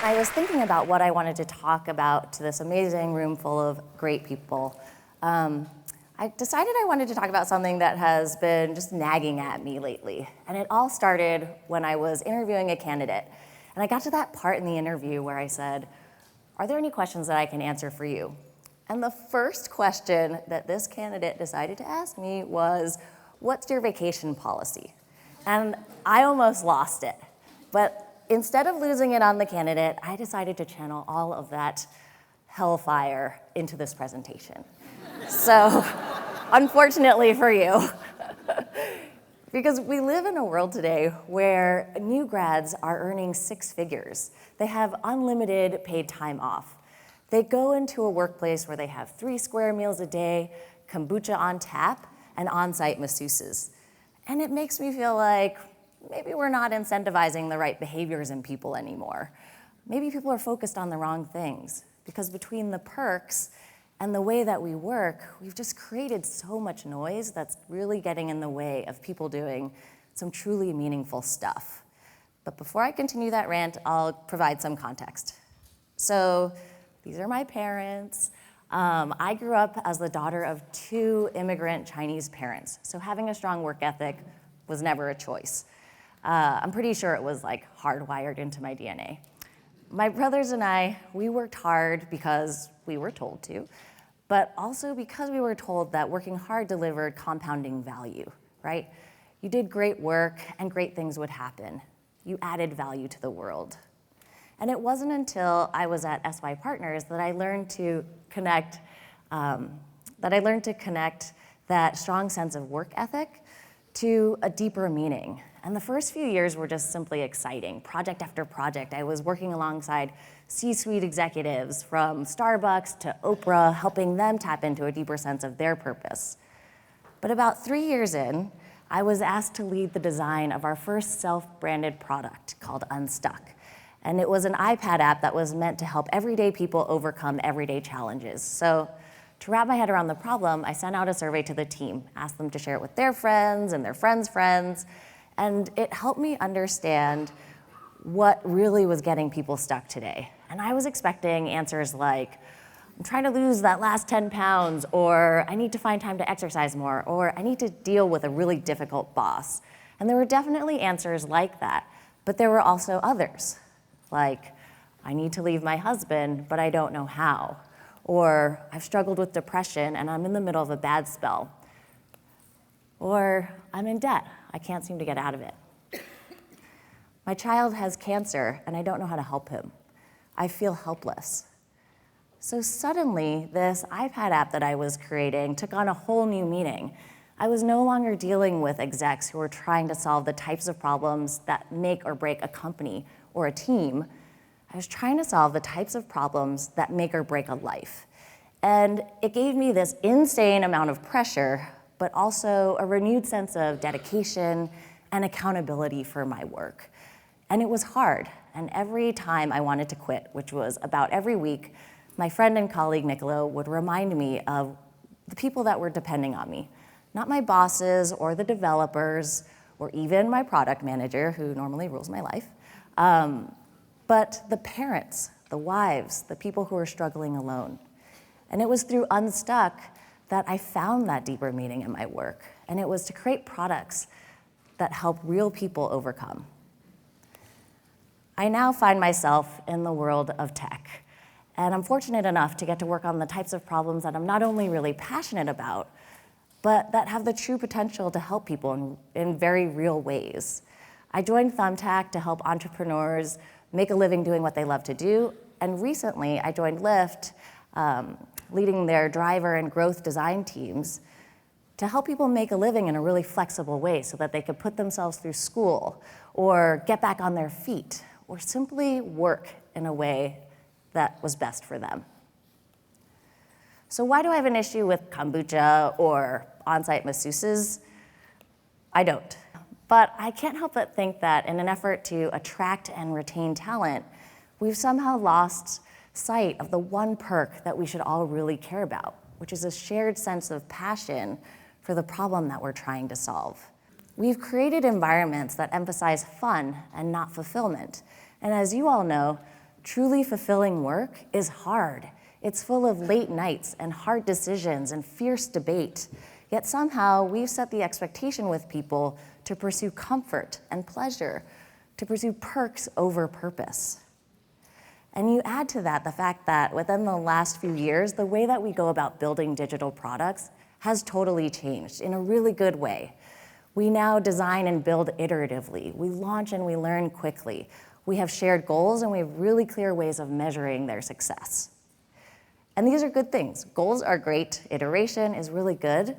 I was thinking about what I wanted to talk about to this amazing room full of great people. I decided I wanted to talk about something that has been just nagging at me lately. And it all started when I was interviewing a candidate. And I got to that part in the interview where I said, "Are there any questions that I can answer for you?" And the first question that this candidate decided to ask me was, "What's your vacation policy?" And I almost lost it. But instead of losing it on the candidate, I decided to channel all of that hellfire into this presentation. So, unfortunately for you, because we live in a world today where new grads are earning six figures. They have unlimited paid time off. They go into a workplace where they have 3 square meals a day, kombucha on tap, and on-site masseuses. And it makes me feel like maybe we're not incentivizing the right behaviors in people anymore. Maybe people are focused on the wrong things, because between the perks and the way that we work, we've just created so much noise that's really getting in the way of people doing some truly meaningful stuff. But before I continue that rant, I'll provide some context. So these are my parents. I grew up as the daughter of 2 immigrant Chinese parents, so having a strong work ethic was never a choice. I'm pretty sure it was like hardwired into my DNA. My brothers and I, we worked hard because we were told to, but also because we were told that working hard delivered compounding value, right? You did great work and great things would happen. You added value to the world. And it wasn't until I was at SY Partners that I learned to connect that strong sense of work ethic to a deeper meaning. And the first few years were just simply exciting. Project after project, I was working alongside C-suite executives from Starbucks to Oprah, helping them tap into a deeper sense of their purpose. But about 3 years in, I was asked to lead the design of our first self-branded product called Unstuck. And it was an iPad app that was meant to help everyday people overcome everyday challenges. So to wrap my head around the problem, I sent out a survey to the team, asked them to share it with their friends and their friends' friends, and it helped me understand what really was getting people stuck today. And I was expecting answers like, "I'm trying to lose that last 10 pounds," or "I need to find time to exercise more," or "I need to deal with a really difficult boss." And there were definitely answers like that, but there were also others, like, "I need to leave my husband, but I don't know how," or "I've struggled with depression and I'm in the middle of a bad spell," or "I'm in debt, I can't seem to get out of it." "My child has cancer and I don't know how to help him. I feel helpless." So suddenly, this iPad app that I was creating took on a whole new meaning. I was no longer dealing with execs who were trying to solve the types of problems that make or break a company or a team. I was trying to solve the types of problems that make or break a life. And it gave me this insane amount of pressure, but also a renewed sense of dedication and accountability for my work. And it was hard, and every time I wanted to quit, which was about every week, my friend and colleague Niccolo would remind me of the people that were depending on me. Not my bosses or the developers, or even my product manager, who normally rules my life, but the parents, the wives, the people who were struggling alone. And it was through Unstuck that I found that deeper meaning in my work, and it was to create products that help real people overcome. I now find myself in the world of tech, and I'm fortunate enough to get to work on the types of problems that I'm not only really passionate about, but that have the true potential to help people in very real ways. I joined Thumbtack to help entrepreneurs make a living doing what they love to do, and recently I joined Lyft, leading their driver and growth design teams to help people make a living in a really flexible way so that they could put themselves through school or get back on their feet or simply work in a way that was best for them. So why do I have an issue with kombucha or on-site masseuses? I don't. But I can't help but think that in an effort to attract and retain talent, we've somehow lost sight of the one perk that we should all really care about, which is a shared sense of passion for the problem that we're trying to solve. We've created environments that emphasize fun and not fulfillment. And as you all know, truly fulfilling work is hard. It's full of late nights and hard decisions and fierce debate. Yet somehow we've set the expectation with people to pursue comfort and pleasure, to pursue perks over purpose. And you add to that the fact that within the last few years, the way that we go about building digital products has totally changed in a really good way. We now design and build iteratively. We launch and we learn quickly. We have shared goals and we have really clear ways of measuring their success. And these are good things. Goals are great. Iteration is really good.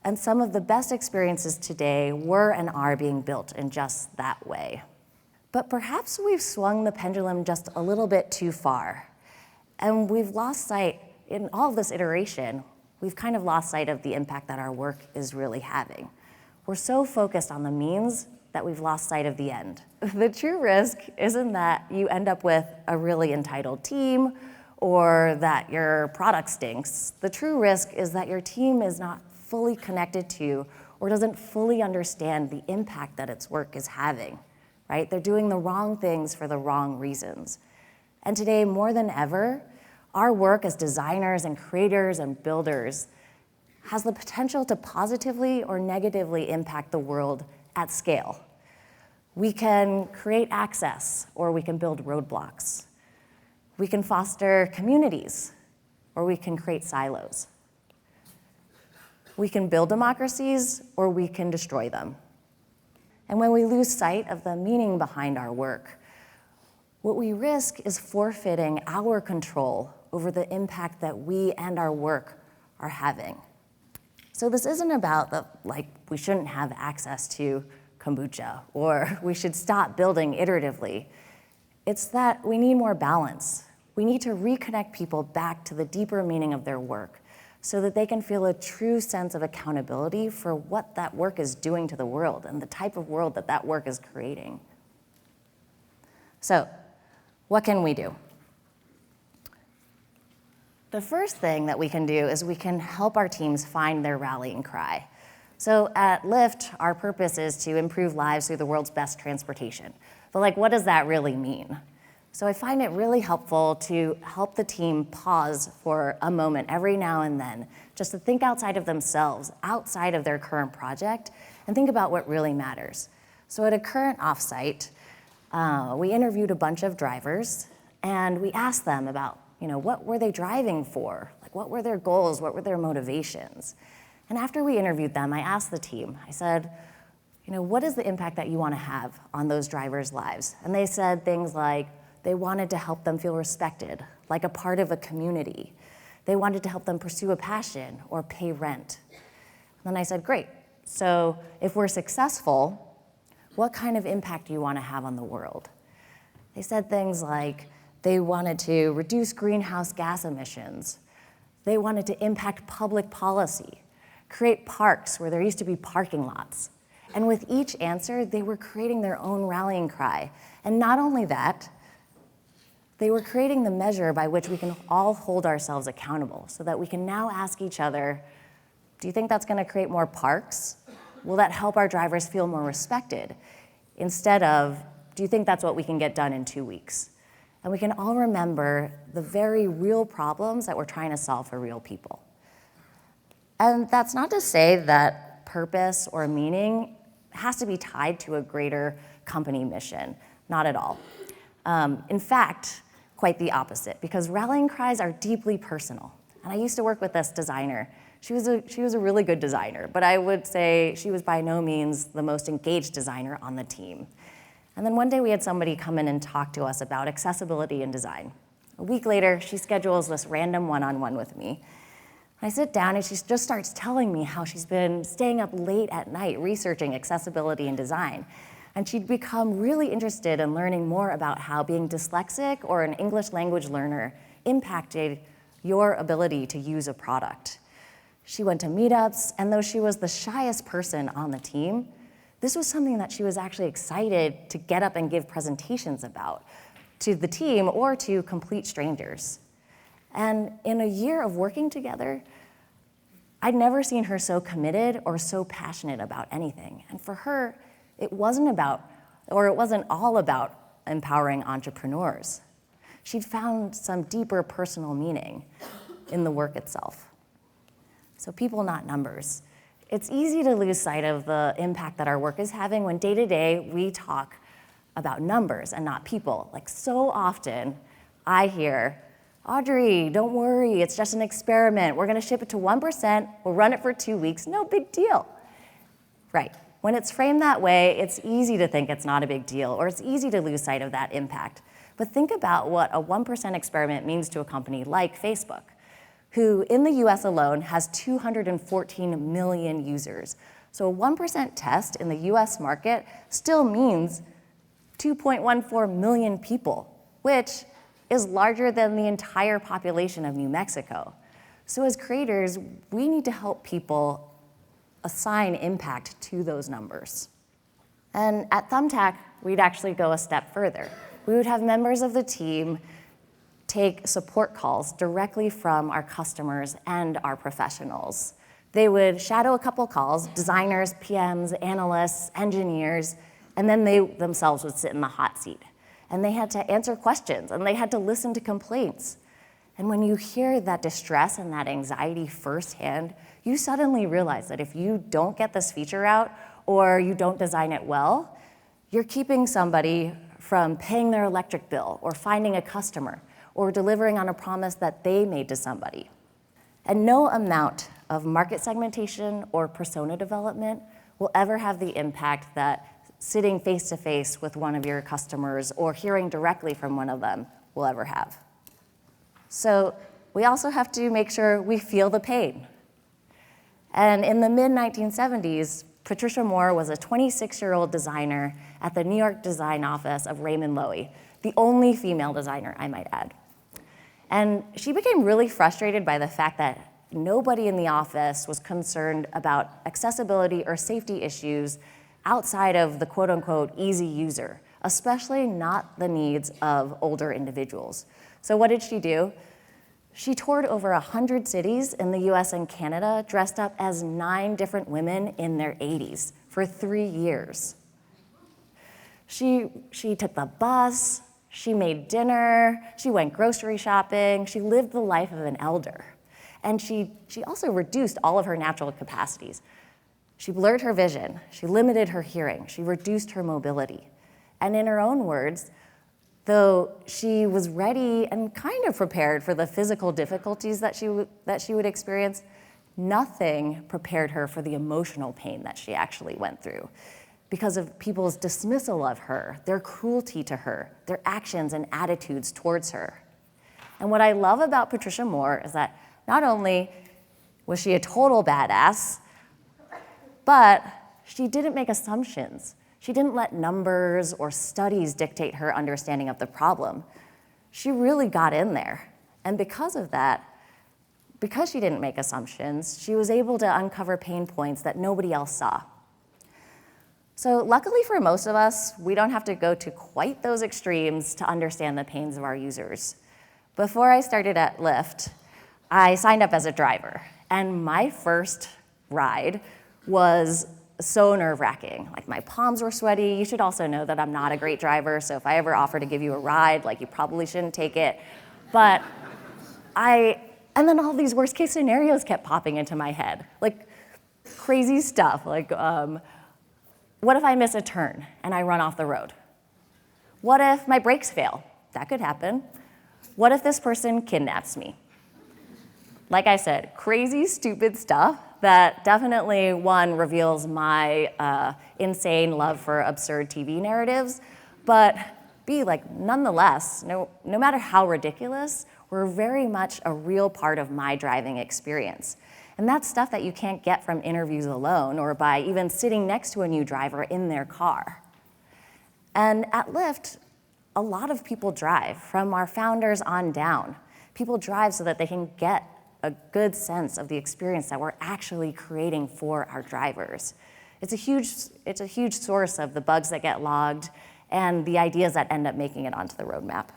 And some of the best experiences today were and are being built in just that way. But perhaps we've swung the pendulum just a little bit too far. And we've lost sight, in all of this iteration, we've kind of lost sight of the impact that our work is really having. We're so focused on the means that we've lost sight of the end. The true risk isn't that you end up with a really entitled team or that your product stinks. The true risk is that your team is not fully connected to or doesn't fully understand the impact that its work is having. Right? They're doing the wrong things for the wrong reasons. And today, more than ever, our work as designers and creators and builders has the potential to positively or negatively impact the world at scale. We can create access, or we can build roadblocks. We can foster communities, or we can create silos. We can build democracies, or we can destroy them. And when we lose sight of the meaning behind our work, what we risk is forfeiting our control over the impact that we and our work are having. So this isn't about we shouldn't have access to kombucha or we should stop building iteratively. It's that we need more balance. We need to reconnect people back to the deeper meaning of their work so that they can feel a true sense of accountability for what that work is doing to the world and the type of world that that work is creating. So, what can we do? The first thing that we can do is we can help our teams find their rallying cry. So at Lyft, our purpose is to improve lives through the world's best transportation. But what does that really mean? So I find it really helpful to help the team pause for a moment every now and then, just to think outside of themselves, outside of their current project, and think about what really matters. So at a current offsite, we interviewed a bunch of drivers, and we asked them about, what were they driving for? What were their goals? What were their motivations? And after we interviewed them, I asked the team, I said, what is the impact that you want to have on those drivers' lives? And they said things like, they wanted to help them feel respected, like a part of a community. They wanted to help them pursue a passion or pay rent. And then I said, great. So if we're successful, what kind of impact do you want to have on the world? They said things like they wanted to reduce greenhouse gas emissions. They wanted to impact public policy, create parks where there used to be parking lots. And with each answer, they were creating their own rallying cry. And not only that, they were creating the measure by which we can all hold ourselves accountable so that we can now ask each other, do you think that's going to create more parks? Will that help our drivers feel more respected? Instead of, do you think that's what we can get done in 2 weeks? And we can all remember the very real problems that we're trying to solve for real people. And that's not to say that purpose or meaning has to be tied to a greater company mission. Not at all. In fact, quite the opposite, because rallying cries are deeply personal. And I used to work with this designer. She was a really good designer, but I would say she was by no means the most engaged designer on the team. And then one day we had somebody come in and talk to us about accessibility in design. A week later, she schedules this random one-on-one with me. I sit down and she just starts telling me how she's been staying up late at night researching accessibility in design. And she'd become really interested in learning more about how being dyslexic or an English language learner impacted your ability to use a product. She went to meetups, and though she was the shyest person on the team, this was something that she was actually excited to get up and give presentations about to the team or to complete strangers. And in a year of working together, I'd never seen her so committed or so passionate about anything. And for her, it wasn't all about empowering entrepreneurs. She'd found some deeper personal meaning in the work itself. So people, not numbers. It's easy to lose sight of the impact that our work is having when day to day we talk about numbers and not people. Like so often I hear, Audrey, don't worry, it's just an experiment. We're gonna ship it to 1%, we'll run it for 2 weeks, no big deal. Right, when it's framed that way, it's easy to think it's not a big deal, or it's easy to lose sight of that impact. But think about what a 1% experiment means to a company like Facebook, who in the US alone has 214 million users. So a 1% test in the US market still means 2.14 million people, which is larger than the entire population of New Mexico. So as creators, we need to help people assign impact to those numbers. And at Thumbtack, we'd actually go a step further. We would have members of the team take support calls directly from our customers and our professionals. They would shadow a couple calls, designers, PMs, analysts, engineers, and then they themselves would sit in the hot seat. And they had to answer questions, and they had to listen to complaints. And when you hear that distress and that anxiety firsthand, you suddenly realize that if you don't get this feature out or you don't design it well, you're keeping somebody from paying their electric bill or finding a customer or delivering on a promise that they made to somebody. And no amount of market segmentation or persona development will ever have the impact that sitting face-to-face with one of your customers or hearing directly from one of them will ever have. So we also have to make sure we feel the pain. And in the mid-1970s, Patricia Moore was a 26-year-old designer at the New York design office of Raymond Loewy, the only female designer, I might add. And she became really frustrated by the fact that nobody in the office was concerned about accessibility or safety issues outside of the quote-unquote easy user, especially not the needs of older individuals. So what did she do? She toured over 100 cities in the US and Canada, dressed up as 9 different women in their 80s for 3 years. She took the bus, she made dinner, she went grocery shopping, she lived the life of an elder. And she also reduced all of her natural capacities. She blurred her vision, she limited her hearing, she reduced her mobility. And in her own words, though she was ready and kind of prepared for the physical difficulties that she would experience, nothing prepared her for the emotional pain that she actually went through because of people's dismissal of her, their cruelty to her, their actions and attitudes towards her. And what I love about Patricia Moore is that not only was she a total badass, but she didn't make assumptions. She didn't let numbers or studies dictate her understanding of the problem. She really got in there. And because of that, because she didn't make assumptions, she was able to uncover pain points that nobody else saw. So luckily for most of us, we don't have to go to quite those extremes to understand the pains of our users. Before I started at Lyft, I signed up as a driver. And my first ride was so nerve-wracking. Like my palms were sweaty. You should also know that I'm not a great driver, so if I ever offer to give you a ride, like you probably shouldn't take it. But and then all these worst case scenarios kept popping into my head. Like crazy stuff, like what if I miss a turn and I run off the road? What if my brakes fail? That could happen. What if this person kidnaps me? Like I said, crazy, stupid stuff that definitely, one, reveals my insane love for absurd TV narratives, but B, like nonetheless, no matter how ridiculous, were very much a real part of my driving experience. And that's stuff that you can't get from interviews alone or by even sitting next to a new driver in their car. And at Lyft, a lot of people drive, from our founders on down. People drive so that they can get a good sense of the experience that we're actually creating for our drivers. It's a huge source of the bugs that get logged and the ideas that end up making it onto the roadmap.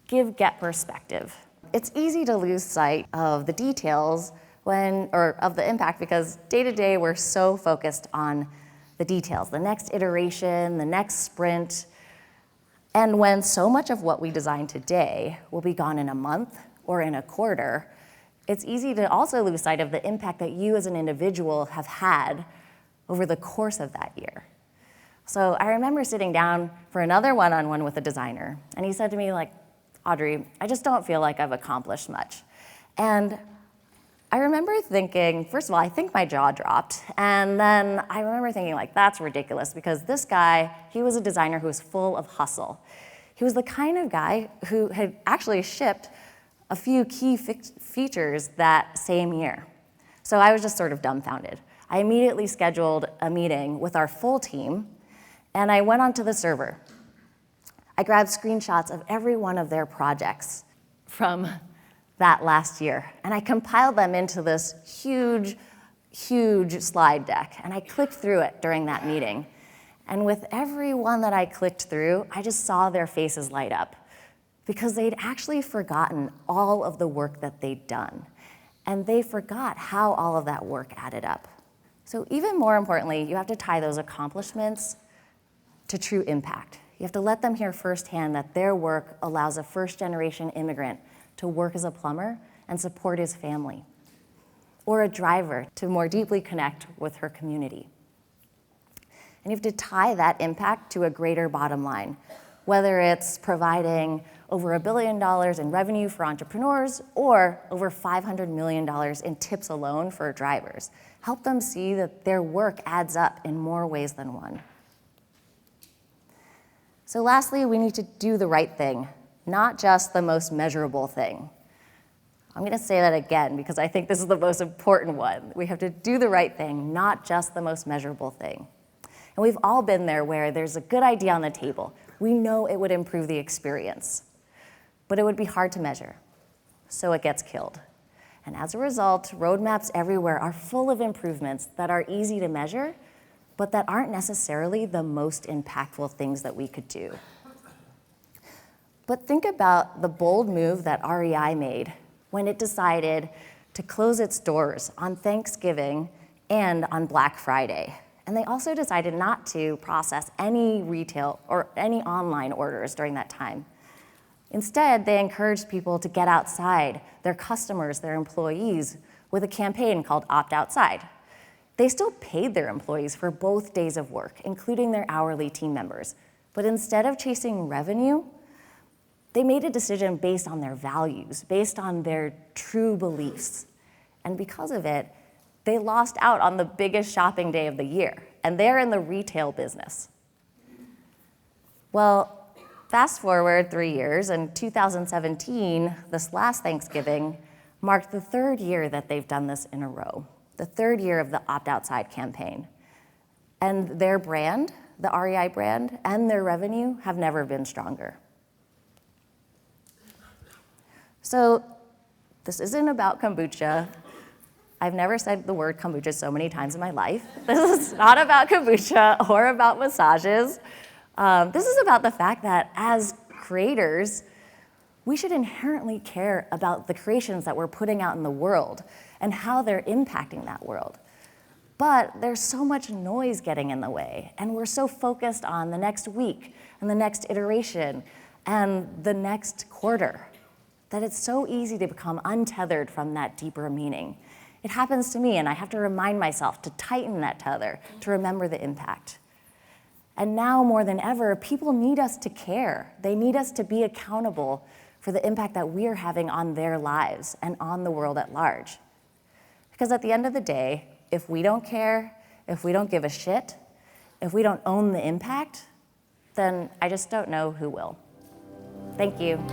Get perspective. It's easy to lose sight of the details of the impact because day to day we're so focused on the details, the next iteration, the next sprint. And when so much of what we design today will be gone in a month or in a quarter, it's easy to also lose sight of the impact that you as an individual have had over the course of that year. So I remember sitting down for another one-on-one with a designer, and he said to me, like, Audrey, I just don't feel like I've accomplished much. And I remember thinking, first of all, I think my jaw dropped. And then I remember thinking, like, that's ridiculous, because this guy, he was a designer who was full of hustle. He was the kind of guy who had actually shipped a few key features that same year. So I was just sort of dumbfounded. I immediately scheduled a meeting with our full team, and I went onto the server. I grabbed screenshots of every one of their projects from that last year, and I compiled them into this huge, huge slide deck, and I clicked through it during that meeting. And with every one that I clicked through, I just saw their faces light up, because they'd actually forgotten all of the work that they'd done, and they forgot how all of that work added up. So even more importantly, you have to tie those accomplishments to true impact. You have to let them hear firsthand that their work allows a first-generation immigrant to work as a plumber and support his family, or a driver to more deeply connect with her community. And you have to tie that impact to a greater bottom line, whether it's providing over $1 billion in revenue for entrepreneurs or over $500 million in tips alone for drivers. Help them see that their work adds up in more ways than one. So lastly, we need to do the right thing, not just the most measurable thing. I'm going to say that again because I think this is the most important one. We have to do the right thing, not just the most measurable thing. And we've all been there where there's a good idea on the table. We know it would improve the experience, but it would be hard to measure, so it gets killed. And as a result, roadmaps everywhere are full of improvements that are easy to measure, but that aren't necessarily the most impactful things that we could do. But think about the bold move that REI made when it decided to close its doors on Thanksgiving and on Black Friday. And they also decided not to process any retail or any online orders during that time. Instead, they encouraged people to get outside, their customers, their employees, with a campaign called Opt Outside. They still paid their employees for both days of work, including their hourly team members. But instead of chasing revenue, they made a decision based on their values, based on their true beliefs. And because of it, they lost out on the biggest shopping day of the year, and they're in the retail business. Well, fast forward 3 years, and 2017, this last Thanksgiving, marked the third year that they've done this in a row, the third year of the Opt Outside campaign. And their brand, the REI brand, and their revenue have never been stronger. So this isn't about kombucha. I've never said the word kombucha so many times in my life. This is not about kombucha or about massages. This is about the fact that as creators, we should inherently care about the creations that we're putting out in the world and how they're impacting that world. But there's so much noise getting in the way, and we're so focused on the next week and the next iteration and the next quarter that it's so easy to become untethered from that deeper meaning. It happens to me, and I have to remind myself to tighten that tether to remember the impact. And now more than ever, people need us to care. They need us to be accountable for the impact that we're having on their lives and on the world at large. Because at the end of the day, if we don't care, if we don't give a shit, if we don't own the impact, then I just don't know who will. Thank you.